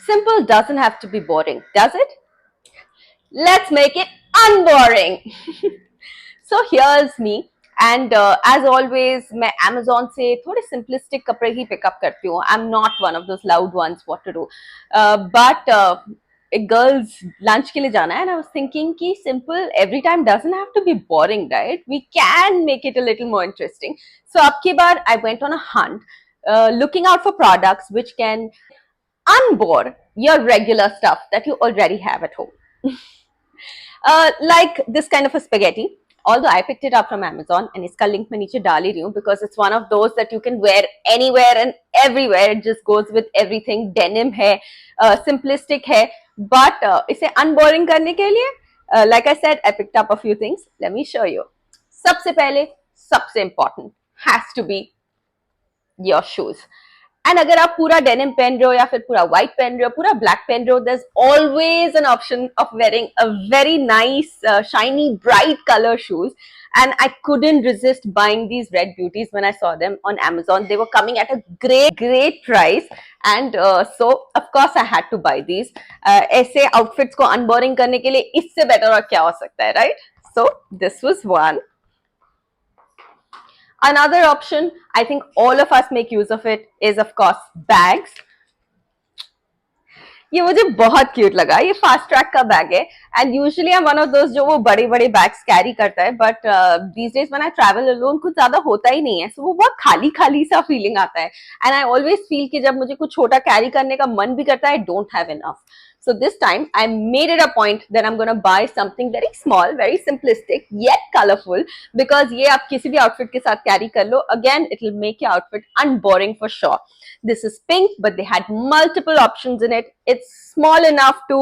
Simple doesn't have to be boring, does it? Let's make it unboring. So here's me. And as always, मैं Amazon से थोड़े simplistic कपड़े ही pick up करती हूँ. I'm not one of those loud ones. What to do? But एक girls lunch के लिए जाना है, and I was thinking कि simple every time doesn't have to be boring, right? We can make it a little more interesting. So अब की बार I went on a hunt, looking out for products which can unbore your regular stuff that you already have at home. Like this kind of a spaghetti. Although I picked it up from Amazon, and इसका link मैं नीचे डाल ही रही हूँ because it's one of those that you can wear anywhere and everywhere. It just goes with everything. Denim है, simplistic है, but इसे unboring करने के लिए, like I said, I picked up a few things. Let me show you. सबसे पहले, सबसे important has to be your shoes. And अगर आप पूरा डेनिम पहन रहे हो या फिर पूरा व्हाइट पहन रहे हो, पूरा ब्लैक पहन रहे हो, there is always an option of wearing a very nice shiny bright colour shoes. And I couldn't resist buying these red beauties when I saw them on Amazon. They were coming at a great price, and so of course I had to buy these. ऐसे outfits को unboring करने के लिए इससे better और क्या हो सकता है, right? So this was one. Another option, I think all of us make use of it, is of course bags. ये मुझे बहुत क्यूट लगा. ये फास्ट ट्रैक का बैग है, and usually I am one of those जो वो बड़े बड़े बैग्स कैरी करता है, but these days when I travel alone कुछ ज्यादा होता ही नहीं है, सो वो बहुत खाली खाली सा फीलिंग आता है. एंड आई ऑलवेज फील कि जब मुझे कुछ छोटा कैरी करने का मन भी करता है, I don't have enough. So this time I made it a point that I'm going to buy something very small, very simplistic yet colorful, because ये आप किसी भी outfit के साथ carry कर लो, again it will make your outfit unboring for sure. This is pink, but they had multiple options in it. It's small enough to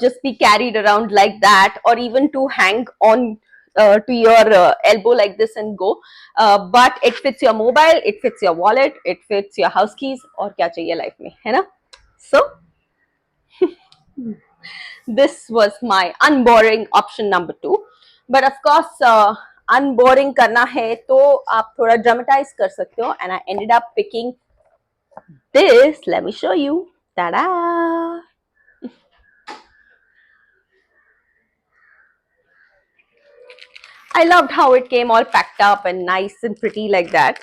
just be carried around like that, or even to hang on to your elbow like this and go. But it fits your mobile, it fits your wallet, it fits your house keys. और क्या चाहिए life में, है ना? So this was my unboring option number 2. But of course, unboring करना है तो आप थोड़ा dramatize कर सकते हो, and I ended up picking this. Let me show you. Ta-da! I loved how it came all packed up and nice and pretty like that.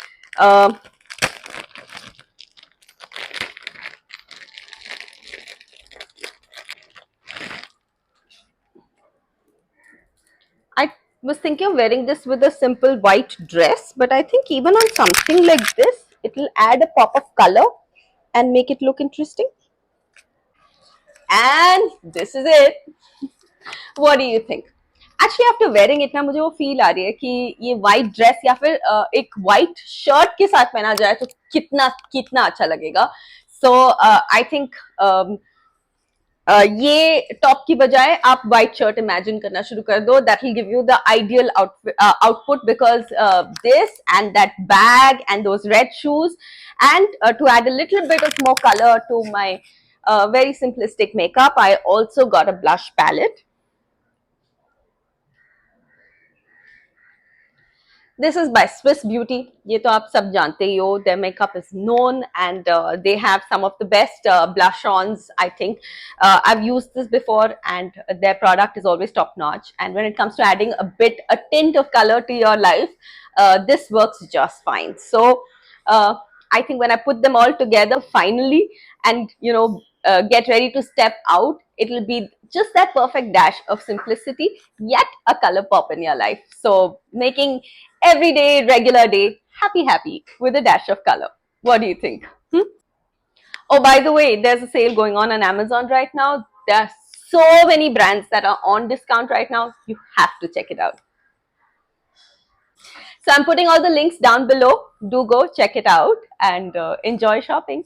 I was thinking of wearing this with a simple white dress, but I think even on something like this, it will add a pop of color and make it look interesting. And this is it. What do you think? Actually, after wearing it ना मुझे वो feel आ रही है कि ये white dress या फिर एक व्हाइट शर्ट के साथ पहना जाए तो कितना कितना अच्छा लगेगा. सो आई थिंक ये टॉप की बजाय आप व्हाइट शर्ट इमेजिन करना शुरू कर दो. That will give you the ideal output, because this and that bag and those red shoes, and to add a little bit of more color to my very simplistic makeup, I also got a blush palette. This is by Swiss Beauty. ये तो आप सब जानते ही हो. Their makeup is known, and they have some of the best blush-ons, I think. I've used this before, and their product is always top-notch. And when it comes to adding a tint of color to your life, this works just fine. So I think when I put them all together finally, and get ready to step out, it'll be just that perfect dash of simplicity yet a color pop in your life. So making every day, regular day, happy with a dash of color. What do you think? Oh, by the way, there's a sale going on Amazon right now. There are so many brands that are on discount right now. You have to check it out. So I'm putting all the links down below. Do go check it out and enjoy shopping.